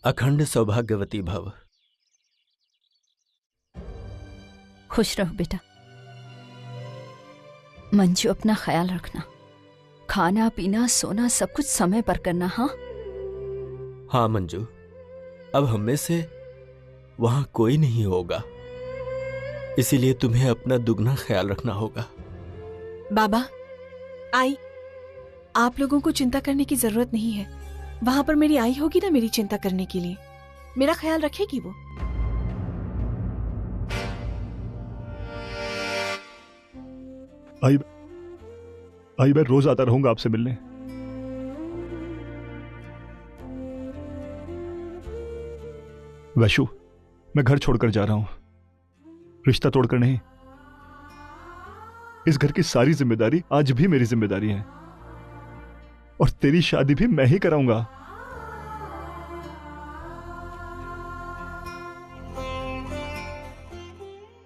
अखंड सौभाग्यवती भव। खुश रहो बेटा। मंजू, अपना ख्याल रखना। खाना पीना सोना सब कुछ समय पर करना। हाँ हाँ मंजू, अब हम में से वहां कोई नहीं होगा, इसीलिए तुम्हें अपना दुगना ख्याल रखना होगा। बाबा, आई, आप लोगों को चिंता करने की जरूरत नहीं है। वहां पर मेरी आई होगी ना मेरी चिंता करने के लिए, मेरा ख्याल रखेगी वो। आई मैं रोज आता रहूंगा आपसे मिलने। वैशु, मैं घर छोड़कर जा रहा हूं, रिश्ता तोड़कर नहीं। इस घर की सारी जिम्मेदारी आज भी मेरी जिम्मेदारी है, और तेरी शादी भी मैं ही कराऊंगा।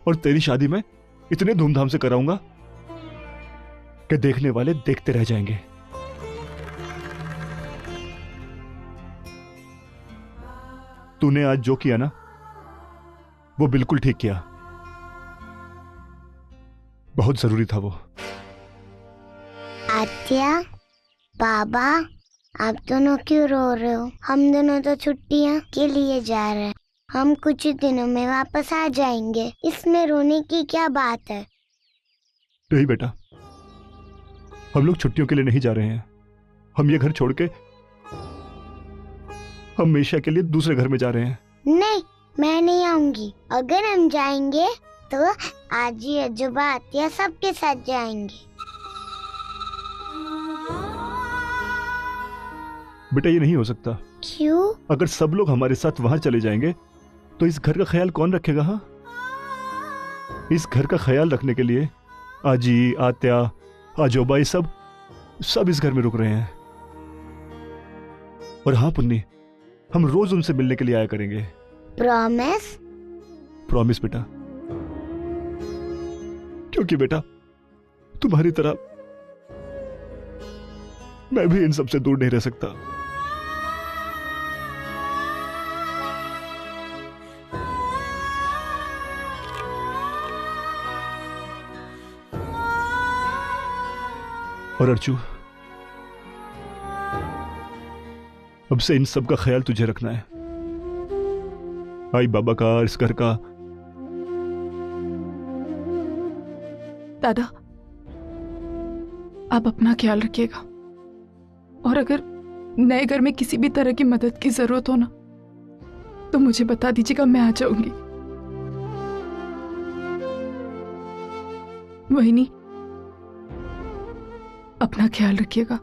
और तेरी शादी मैं इतने धूमधाम से कराऊंगा कि देखने वाले देखते रह जाएंगे। तूने आज जो किया ना, वो बिल्कुल ठीक किया। बहुत जरूरी था वो। आत्या, बाबा, आप दोनों क्यों रो रहे हो? हम दोनों तो छुट्टियां के लिए जा रहे हैं। हम कुछ ही दिनों में वापस आ जाएंगे। इसमें रोने की क्या बात है? नहीं बेटा, हम लोग छुट्टियों के लिए नहीं जा रहे हैं। हम ये घर छोड़ के हमेशा के लिए दूसरे घर में जा रहे हैं। नहीं, मैं नहीं आऊंगी। अगर हम जाएंगे तो आजी, अजूबा, आत्या सबके साथ जाएंगे। बेटा, ये नहीं हो सकता। क्यों? अगर सब लोग हमारे साथ वहां चले जाएंगे तो इस घर का ख्याल कौन रखेगा? हाँ, इस घर का ख्याल रखने के लिए आजी, आत्या, आजोबा, ये सब इस घर में रुक रहे हैं। और हाँ पुन्नी, हम रोज उनसे मिलने के लिए आया करेंगे। प्रॉमिस? प्रॉमिस बेटा। क्योंकि बेटा, तुम्हारी तरह मैं भी इन सबसे दूर नहीं रह सकता। और अर्चू, अब से इन सब का ख्याल तुझे रखना है। आई बाबा का, इस घर का। दादा, आप अपना ख्याल रखिएगा, और अगर नए घर में किसी भी तरह की मदद की जरूरत हो ना, तो मुझे बता दीजिएगा, मैं आ जाऊंगी। वहीनी, अपना ख्याल रखिएगा।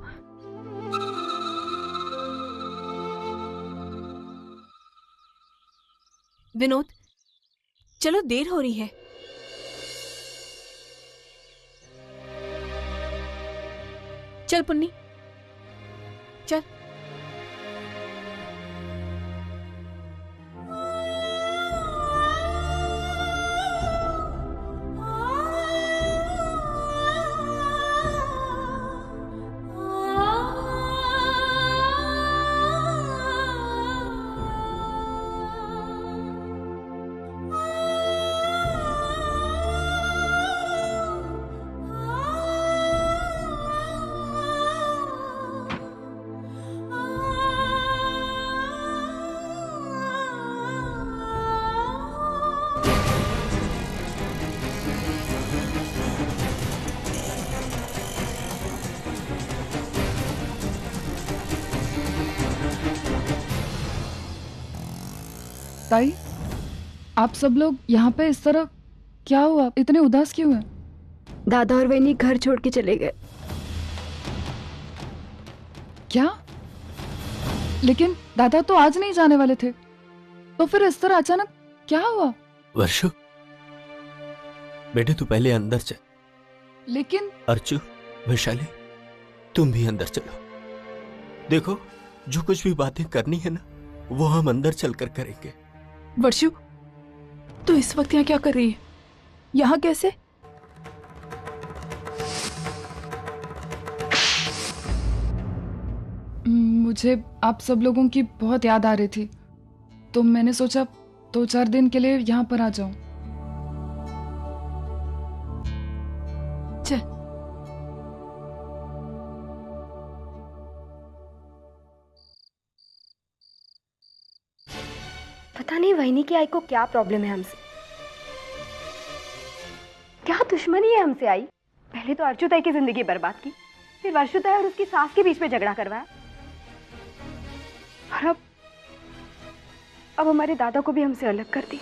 विनोद, चलो, देर हो रही है। चल पुन्नी, चल। ताई, आप सब लोग यहाँ पे इस तरह क्या हुआ? इतने उदास क्यों हैं? दादा और वहीनी घर छोड़ के चले गए। क्या? लेकिन दादा तो आज नहीं जाने वाले थे, तो फिर इस तरह अचानक क्या हुआ? वर्षु, बेटे तू पहले अंदर चल। लेकिन अर्चू, वैशाली, तुम भी अंदर चलो। देखो, जो कुछ भी बातें करनी है ना, वो हम अंदर चलकर करेंगे। वर्षु, तू इस वक्त यहाँ क्या कर रही है? यहाँ कैसे? मुझे आप सब लोगों की बहुत याद आ रही थी, तो मैंने सोचा 2-4 दिन के लिए यहाँ पर आ जाऊं। चल। पता नहीं वहीनी की आई को क्या प्रॉब्लम है हमसे, क्या दुश्मनी है हमसे आई। पहले तो अर्चुताई की जिंदगी बर्बाद की, फिर वर्षुताई और उसकी सास के बीच में झगड़ा करवाया, और अब हमारे दादा को भी हमसे अलग कर दी।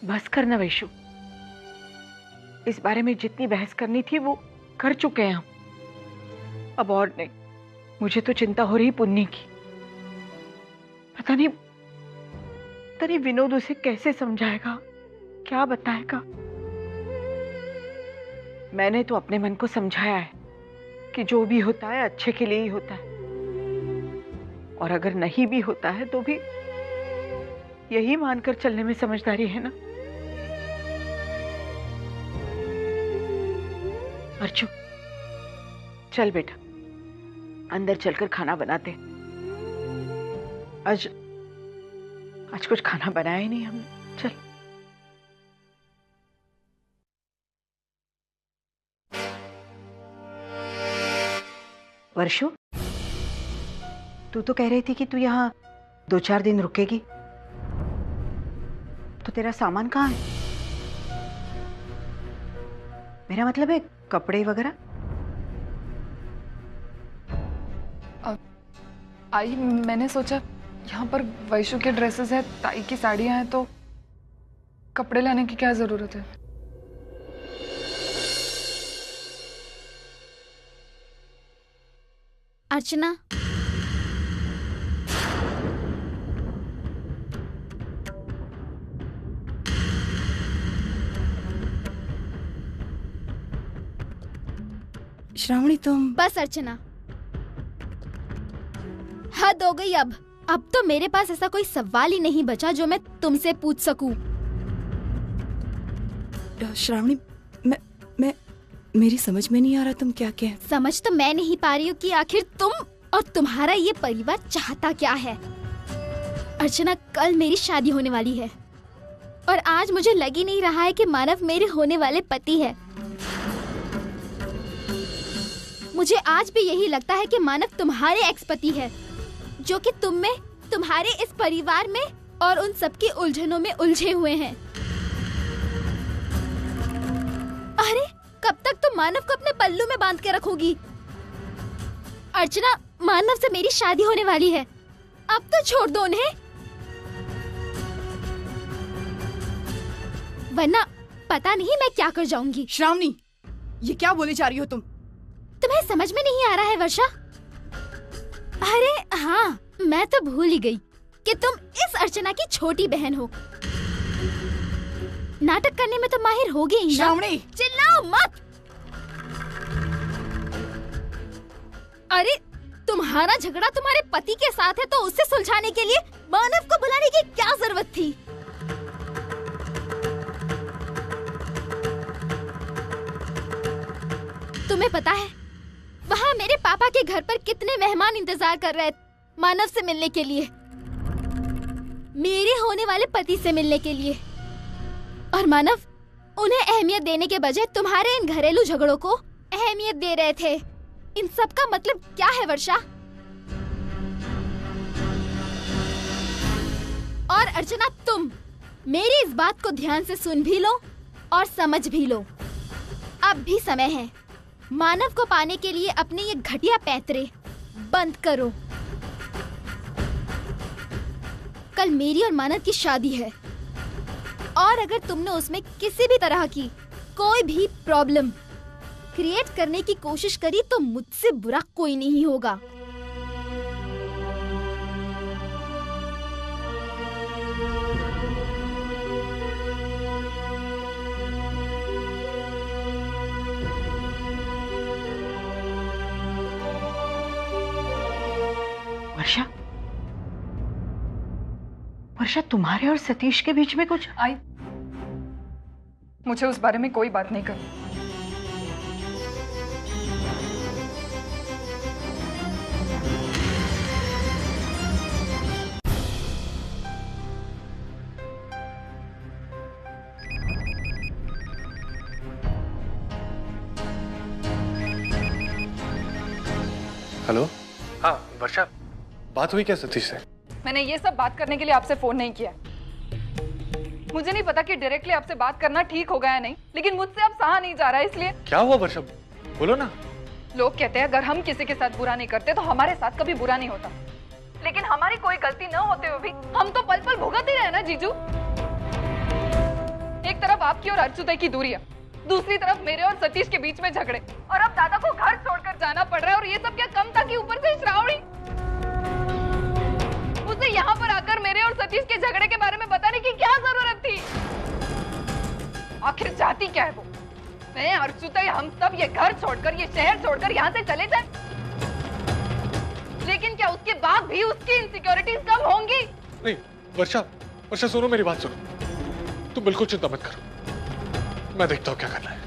बस करना वैशु, इस बारे में जितनी बहस करनी थी वो कर चुके हैं हम, अब और नहीं। मुझे तो चिंता हो रही पुन्नी की। पता नहीं विनोद उसे कैसे समझाएगा, क्या बताएगा। मैंने तो अपने मन को समझाया है कि जो भी होता है अच्छे के लिए ही होता है, और अगर नहीं भी होता है तो भी यही मानकर चलने में समझदारी है ना। अर्चु, चल बेटा, अंदर चलकर खाना बनाते। आज कुछ खाना बनाया ही नहीं हमने, चल। वर्षु, तू तो कह रही थी कि तू यहाँ 2-4 दिन रुकेगी, तो तेरा सामान कहाँ है? मेरा मतलब है कपड़े वगैरह। आई, मैंने सोचा यहाँ पर वैशु के ड्रेसेस है, ताई की साड़ियाँ हैं, तो कपड़े लाने की क्या जरूरत है। अर्चना, श्रावणी तुम। बस अर्चना, हद हो गई। अब तो मेरे पास ऐसा कोई सवाल ही नहीं बचा जो मैं तुमसे पूछ सकूं। श्रावणी, मैं मेरी समझ में नहीं आ रहा तुम क्या कह। समझ तो मैं नहीं पा रही हूँ कि आखिर तुम और तुम्हारा ये परिवार चाहता क्या है। अर्चना, कल मेरी शादी होने वाली है और आज मुझे लग ही नहीं रहा है कि मानव मेरे होने वाले पति है। मुझे आज भी यही लगता है कि मानव तुम्हारे एक्स पति है, जो कि तुम में, तुम्हारे इस परिवार में और उन सबकी उलझनों में उलझे हुए हैं। अरे, कब तक तुम मानव को अपने पल्लू में बांध के रखोगी? अर्चना, मानव से मेरी शादी होने वाली है, अब तो छोड़ दो उन्हें, वरना पता नहीं मैं क्या कर जाऊंगी। श्रावणी, ये क्या बोली जा रही हो तुम? तुम्हें समझ में नहीं आ रहा है वर्षा? अरे हाँ, मैं तो भूल ही गई कि तुम इस अर्चना की छोटी बहन हो। नाटक करने में तो माहिर होगी ही ना। श्रावणी, चिल्लाओ मत। अरे, तुम्हारा झगड़ा तुम्हारे पति के साथ है, तो उससे सुलझाने के लिए मानव को बुलाने की क्या जरूरत थी? तुम्हें पता है वहाँ मेरे पापा के घर पर कितने मेहमान इंतजार कर रहे मानव से मिलने के लिए, मेरे होने वाले पति से मिलने के लिए। और मानव उन्हें अहमियत देने के बजाय तुम्हारे इन घरेलू झगड़ों को अहमियत दे रहे थे। इन सब का मतलब क्या है वर्षा? और अर्चना, तुम मेरी इस बात को ध्यान से सुन भी लो और समझ भी लो। अब भी समय है, मानव को पाने के लिए अपने ये घटिया पैंतरे बंद करो। कल मेरी और मानव की शादी है, और अगर तुमने उसमें किसी भी तरह की कोई भी प्रॉब्लम क्रिएट करने की कोशिश करी तो मुझसे बुरा कोई नहीं होगा। वर्षा, तुम्हारे और सतीश के बीच में कुछ? आई, मुझे उस बारे में कोई बात नहीं करनी। हेलो। हाँ वर्षा, बात हुई क्या सतीश से? मैंने ये सब बात करने के लिए आपसे फोन नहीं किया। मुझे नहीं पता कि डायरेक्टली आपसे बात करना ठीक होगा या नहीं, लेकिन मुझसे अब सहा नहीं जा रहा है, इसलिए। क्या हुआ वर्षा, बोलो ना। लोग कहते हैं अगर हम किसी के साथ बुरा नहीं करते तो हमारे साथ कभी बुरा नहीं होता, लेकिन हमारी कोई गलती न होते हुए भी हम तो पल पल भुगत ही रहे ना जीजू। एक तरफ आपकी और अर्जुन की दूरी है, दूसरी तरफ मेरे और सतीश के बीच में झगड़े, और अब दादा को घर छोड़कर जाना पड़ रहा है। और ये सब क्या कम था कि ऊपर से श्रावणी। उसे यहाँ पर आकर मेरे और सतीश के झगड़े के बारे में बताने की क्या जरूरत थी? आखिर चाहती क्या है वो? मैं अर्जुन हम सब ये घर छोड़कर, ये शहर छोड़कर यहाँ से चले जाए, लेकिन क्या उसके बाद भी उसकी इनसिक्योरिटीज कम होंगी? नहीं वर्षा, वर्षा सुनो मेरी बात सुनो, तुम बिल्कुल चिंता मत करो, मैं देखता हूँ क्या करना है।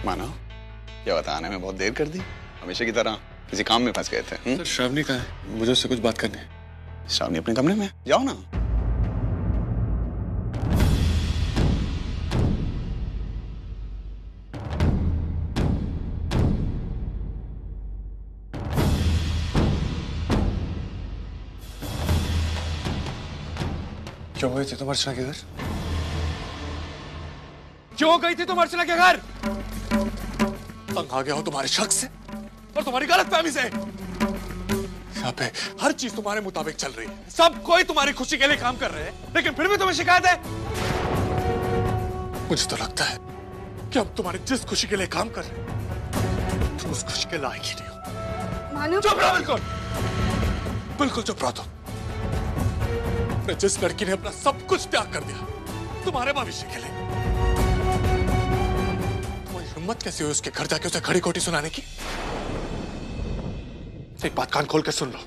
मानो क्या बताने में बहुत देर कर दी, हमेशा की तरह किसी काम में फंस गए थे। सर श्रावणी कहाँ है? मुझे उससे कुछ बात करनी है। श्रावणी अपने कमरे में, जाओ ना। क्यों गई थी तुम अर्चना के घर? क्यों गई थी तुम अर्चना के घर? तंग आ गया हो तुम्हारे शक से और तुम्हारी गलतफहमी से। यहाँ पे हर चीज तुम्हारे मुताबिक चल रही है, सब कोई तुम्हारी खुशी के लिए काम कर रहे हैं, लेकिन फिर भी तुम्हें शिकायत है। मुझे तो लगता है कि हम तुम्हारी जिस खुशी के लिए काम कर रहे हैं, तुम उस खुशी के लायक ही नहीं हो। मानो चुप रहो, बिल्कुल बिल्कुल चुप रहो तुम। जिस लड़की ने अपना सब कुछ त्याग कर दिया तुम्हारे भविष्य के लिए, तुम्हारी हिम्मत कैसी हुई उसके घर जाके उसे खड़ी खोटी सुनाने की? एक बात कान खोल कर सुन लो,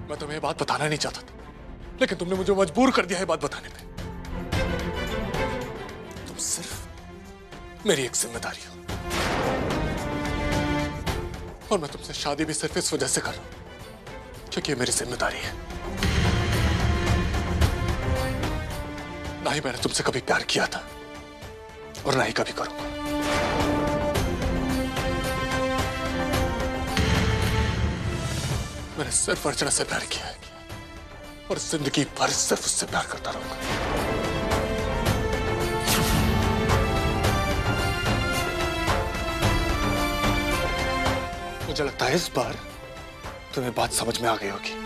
मैं तुम्हें ये बात बताना नहीं चाहता था, लेकिन तुमने मुझे मजबूर कर दिया है बात बताने पे। तुम सिर्फ मेरी एक जिम्मेदारी हो, और मैं तुमसे शादी भी सिर्फ इस वजह से कर रहा हूं क्योंकि ये मेरी जिम्मेदारी है। ना ही मैंने तुमसे कभी प्यार किया था और ना ही कभी करूंगा। मैंने सिर्फ अर्चना से प्यार किया है और जिंदगी भर सिर्फ उससे प्यार करता रहूंगा। मुझे लगता है इस बार तुम्हें बात समझ में आ गई होगी।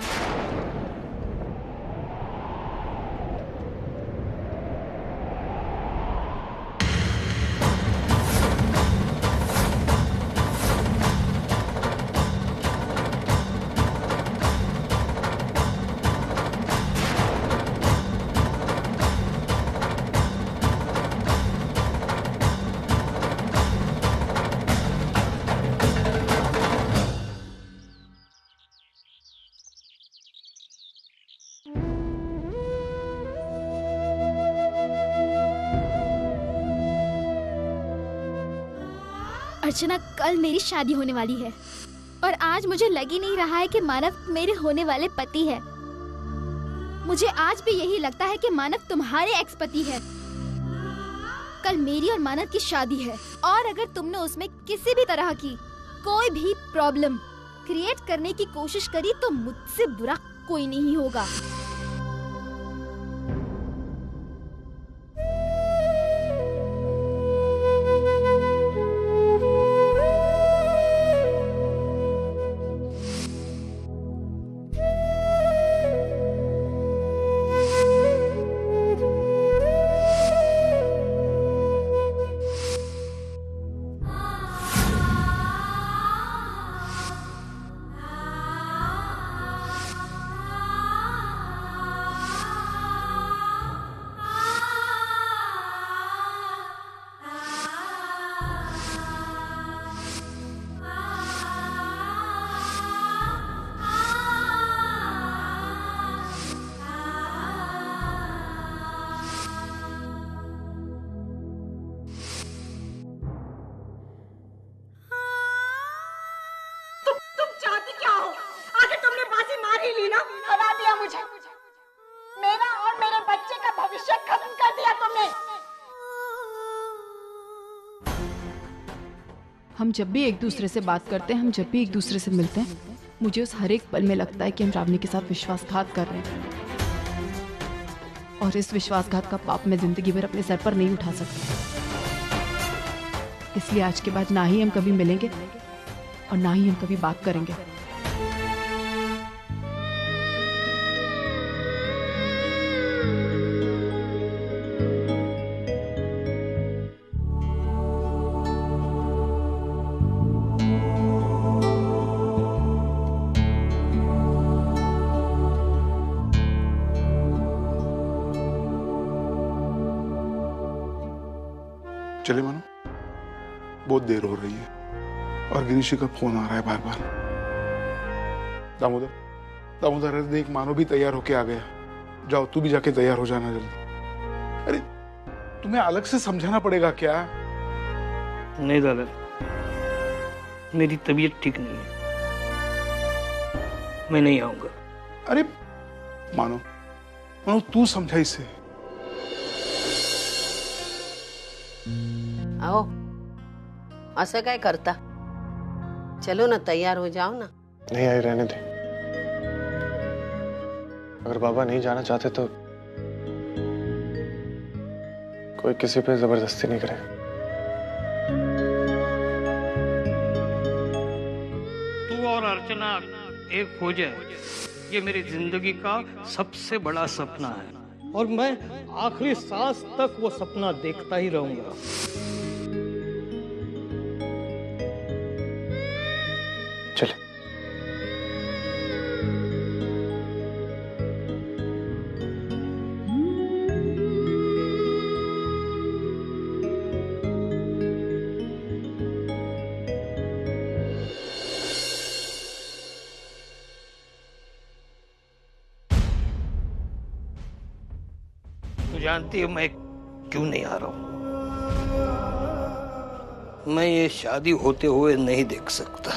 अर्चना, कल मेरी शादी होने वाली है और आज मुझे लग ही नहीं रहा है कि मानव मेरे होने वाले पति है। मुझे आज भी यही लगता है कि मानव तुम्हारे एक्स पति है। कल मेरी और मानव की शादी है और अगर तुमने उसमें किसी भी तरह की कोई भी प्रॉब्लम क्रिएट करने की कोशिश करी तो मुझसे बुरा कोई नहीं होगा। मीना, हरा दिया मुझे। मेरा और मेरे बच्चे का भविष्य खत्म कर दिया तुमने। हम जब भी एक दूसरे से बात करते हैं, हम जब भी एक दूसरे से मिलते हैं, मुझे उस हर एक पल में लगता है कि हम रावनी के साथ विश्वासघात कर रहे हैं, और इस विश्वासघात का पाप मैं जिंदगी भर अपने सर पर नहीं उठा सकती। इसलिए आज के बाद ना ही हम कभी मिलेंगे और ना ही हम कभी बात करेंगे। चले मानो, बहुत देर हो रही है और गिरीशी का फोन आ रहा है बार बार। दामोदर, दामोदर, अरे देख मानो भी तैयार होके आ गया। जाओ तू भी जाके तैयार हो जाना जल्दी। अरे तुम्हें अलग से समझाना पड़ेगा क्या? नहीं दादा, मेरी तबीयत ठीक नहीं है, मैं नहीं आऊंगा। अरे मानो, मानो तू समझा इसे। आओ, असं काय करता? चलो ना, तैयार हो जाओ ना। नहीं आई, रहने दे। अगर बाबा नहीं जाना चाहते तो कोई किसी पे जबरदस्ती नहीं करेगा। तू और अर्चना एक हो जाए, ये मेरी जिंदगी का सबसे बड़ा सपना है, और मैं आखिरी सांस तक वो सपना देखता ही रहूंगा। चले। तू जानती है मैं क्यों नहीं आ रहा हूं? मैं ये शादी होते हुए नहीं देख सकता।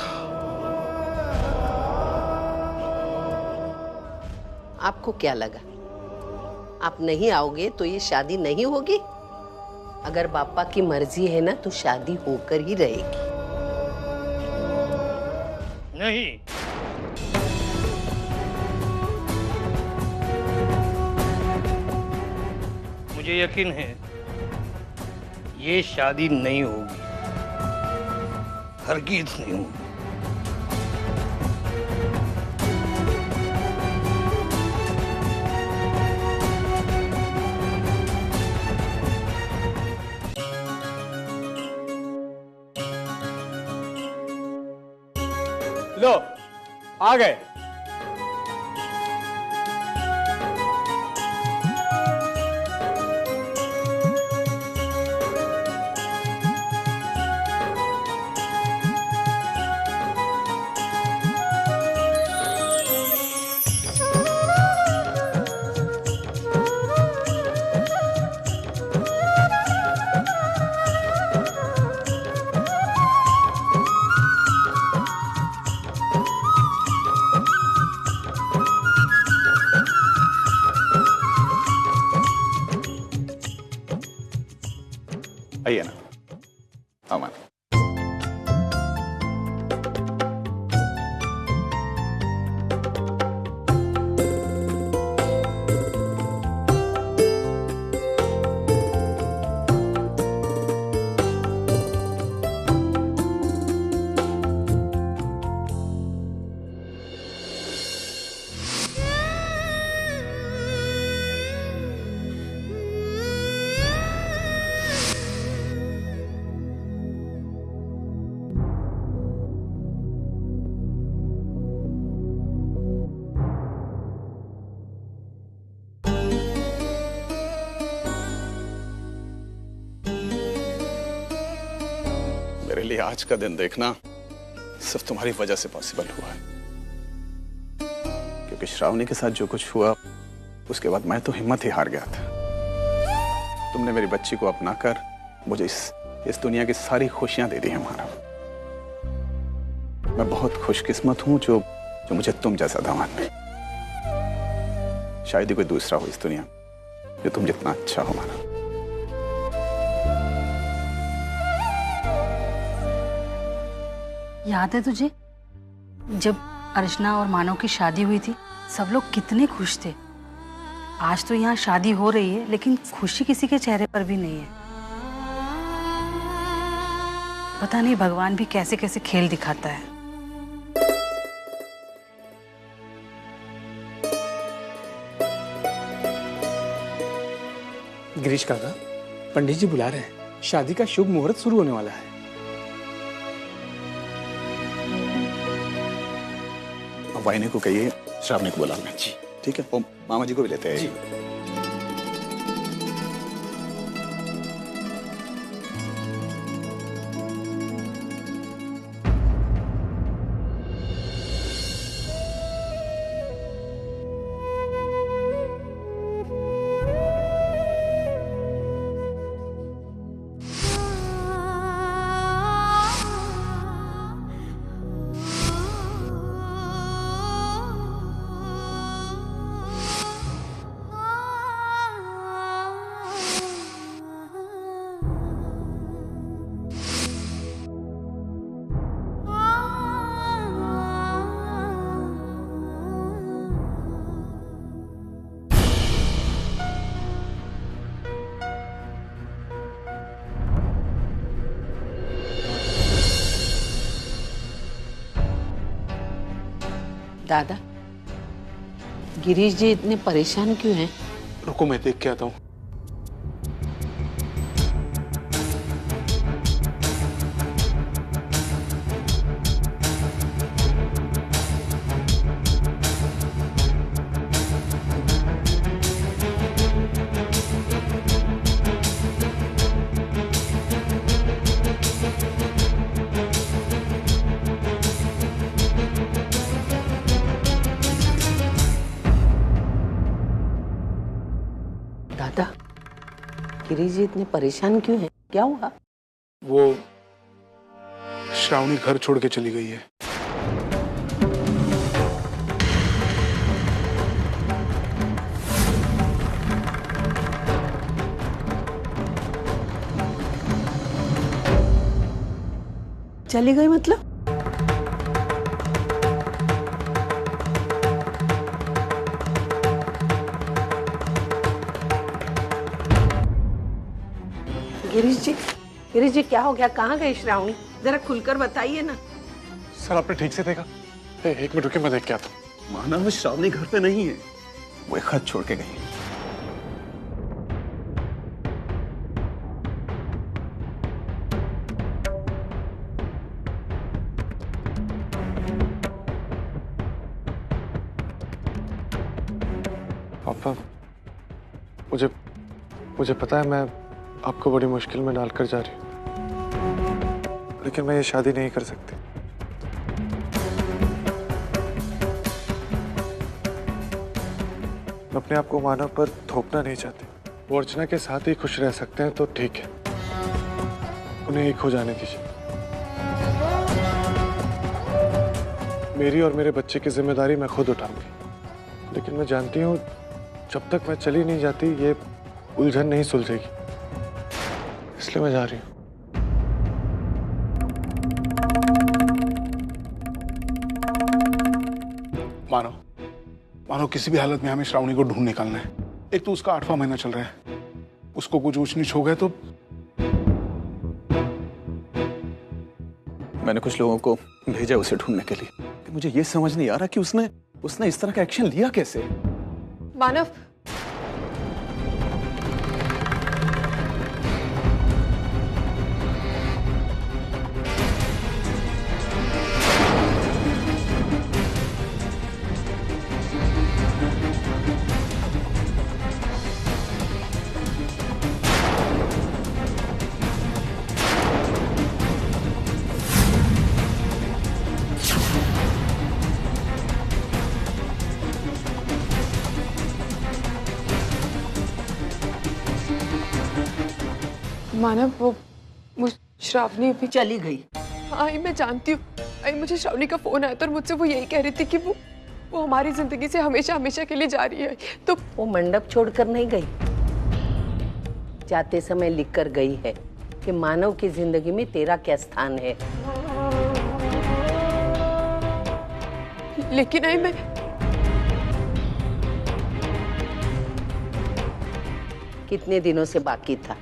आपको क्या लगा, आप नहीं आओगे तो ये शादी नहीं होगी? अगर पापा की मर्जी है ना तो शादी होकर ही रहेगी। नहीं, मुझे यकीन है ये शादी नहीं होगी, हरगिज़ नहीं होगी। लो, आ गए। आइए ना, अमन। मेरे लिए आज का दिन देखना सिर्फ तुम्हारी वजह से पॉसिबल हुआ है, क्योंकि श्रावणी के साथ जो कुछ हुआ उसके बाद मैं तो हिम्मत ही हार गया था। तुमने मेरी बच्ची को अपनाकर मुझे इस दुनिया की सारी खुशियां दे दी हैं मानव। मैं बहुत खुशकिस्मत हूं जो मुझे तुम जैसा दामाद मिला। शायद ही कोई दूसरा हो इस दुनिया जो तुम जितना अच्छा हो माना। याद है तुझे जब अर्चना और मानव की शादी हुई थी, सब लोग कितने खुश थे। आज तो यहाँ शादी हो रही है लेकिन खुशी किसी के चेहरे पर भी नहीं है। पता नहीं भगवान भी कैसे कैसे खेल दिखाता है। गिरीश काका, पंडित जी बुला रहे हैं, शादी का शुभ मुहूर्त शुरू होने वाला है। वाइने को कहिए श्रावणी को बुलाना जी। ठीक है, और मामा जी को भी लेते हैं जी। दादा, गिरीश जी इतने परेशान क्यों हैं? रुको मैं देख के आता हूँ। दादा, गिरीश जी इतने परेशान क्यों हैं? क्या हुआ? वो श्रावणी घर छोड़ के चली गई है। चली गई मतलब? गिरीश जी क्या हो गया? कहाँ गई श्रावणी? जरा खुलकर बताइए ना। सर आपने ठीक से देखा? एक मिनट रुकिए, मैं देख के आता हूँ। मानव, श्रावणी घर पे नहीं है, वो एक खत छोड़ के गई है। पापा, मुझे पता है मैं आपको बड़ी मुश्किल में डालकर जा रही हूँ, लेकिन मैं ये शादी नहीं कर सकती। मैं अपने आप को मानव पर थोपना नहीं चाहती। वो अर्चना के साथ ही खुश रह सकते हैं तो ठीक है, उन्हें एक हो जाने दीजिए। मेरी और मेरे बच्चे की जिम्मेदारी मैं खुद उठाऊंगी, लेकिन मैं जानती हूँ जब तक मैं चली नहीं जाती ये उलझन नहीं सुलझेगी, इसलिए मैं जा रही हूँ। मानो किसी भी हालत में हमें श्रावणी को ढूंढ निकालना है। एक तो उसका 8वां महीना चल रहा है, उसको कुछ ऊंच नीच हो गए तो। मैंने कुछ लोगों को भेजा उसे ढूंढने के लिए, कि मुझे ये समझ नहीं आ रहा कि उसने इस तरह का एक्शन लिया कैसे। मानव, मानव, वो श्रावणी अभी चली गई। आई मैं जानती हूँ। आई मुझे श्रावणी का फोन आया था और मुझसे वो यही कह रही थी कि वो वो हमारी जिंदगी से हमेशा हमेशा के लिए जा रही है। तो वो मंडप छोड़कर नहीं गई, जाते समय लिख कर गई है कि मानव की जिंदगी में तेरा क्या स्थान है। लेकिन आई मैं कितने दिनों से बाकी था।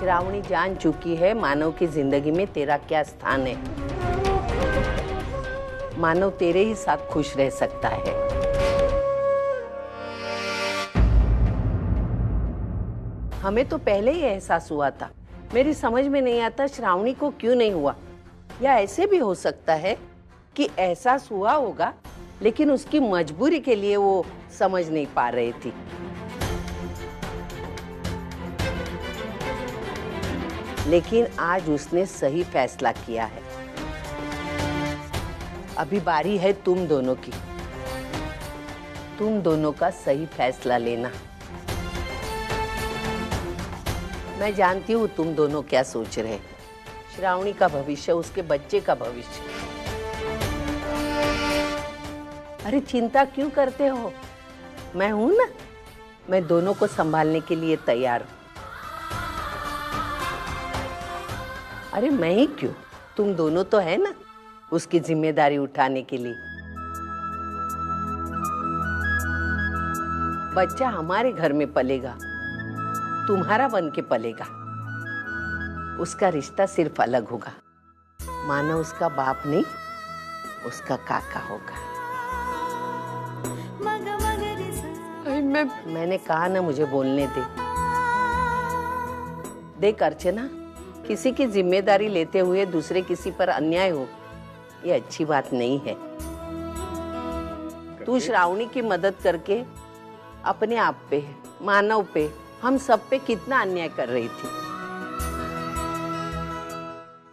श्रावणी जान चुकी है मानव की जिंदगी में तेरा क्या स्थान है। मानव तेरे ही साथ खुश रह सकता है। हमें तो पहले ही एहसास हुआ था। मेरी समझ में नहीं आता श्रावणी को क्यों नहीं हुआ। या ऐसे भी हो सकता है कि एहसास हुआ होगा लेकिन उसकी मजबूरी के लिए वो समझ नहीं पा रही थी। लेकिन आज उसने सही फैसला किया है। अभी बारी है तुम दोनों की। तुम दोनों का सही फैसला लेना। मैं जानती हूँ तुम दोनों क्या सोच रहे। श्रावणी का भविष्य, उसके बच्चे का भविष्य। अरे चिंता क्यों करते हो? मैं हूं ना, मैं दोनों को संभालने के लिए तैयार हूं। अरे मैं ही क्यों, तुम दोनों तो है ना उसकी जिम्मेदारी उठाने के लिए। बच्चा हमारे घर में पलेगा, तुम्हारा बन के पलेगा। उसका रिश्ता सिर्फ अलग होगा। मानव उसका बाप नहीं, उसका काका होगा। मैंने कहा ना मुझे बोलने दे। देख अर्चना, किसी की जिम्मेदारी लेते हुए दूसरे किसी पर अन्याय हो, ये अच्छी बात नहीं है। तू श्रावणी की मदद करके अपने आप पे, मानव पे, हम सब पे कितना अन्याय कर रही थी।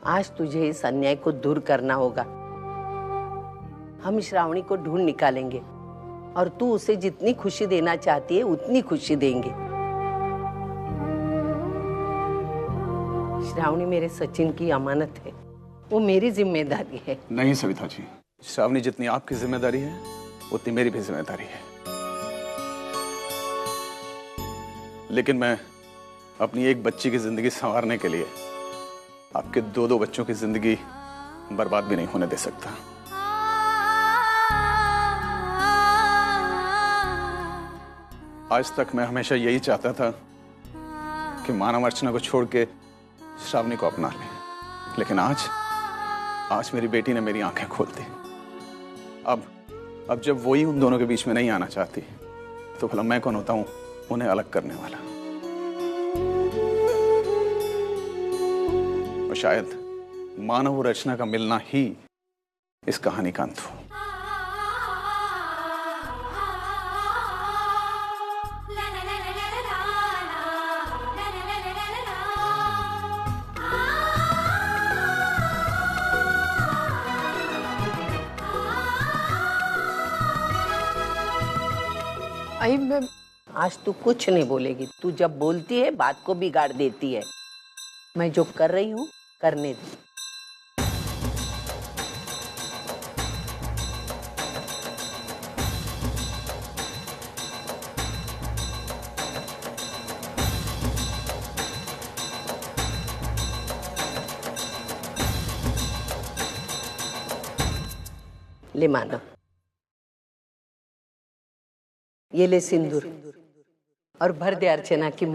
आज तुझे इस अन्याय को दूर करना होगा। हम श्रावणी को ढूंढ निकालेंगे और तू उसे जितनी खुशी देना चाहती है उतनी खुशी देंगे। श्रावणी मेरे सचिन की अमानत है, वो मेरी जिम्मेदारी है। नहीं सविता जी, श्रावणी जितनी आपकी जिम्मेदारी है उतनी मेरी भी जिम्मेदारी है। लेकिन मैं अपनी एक बच्ची की जिंदगी संवारने के लिए आपके दो बच्चों की जिंदगी बर्बाद भी नहीं होने दे सकता। आज तक मैं हमेशा यही चाहता था कि मानव अर्चना को छोड़ के श्रावणी को अपना ले, लेकिन आज मेरी बेटी ने मेरी आंखें खोल दी। अब जब वही उन दोनों के बीच में नहीं आना चाहती तो भला मैं कौन होता हूं उन्हें अलग करने वाला। और शायद मानव और रचना का मिलना ही इस कहानी का अंत हो। आज तू कुछ नहीं बोलेगी। तू जब बोलती है बात को बिगाड़ देती है। मैं जो कर रही हूँ करने दे। ले मानव, ये ले सिंदूर और भर दे अर्चना की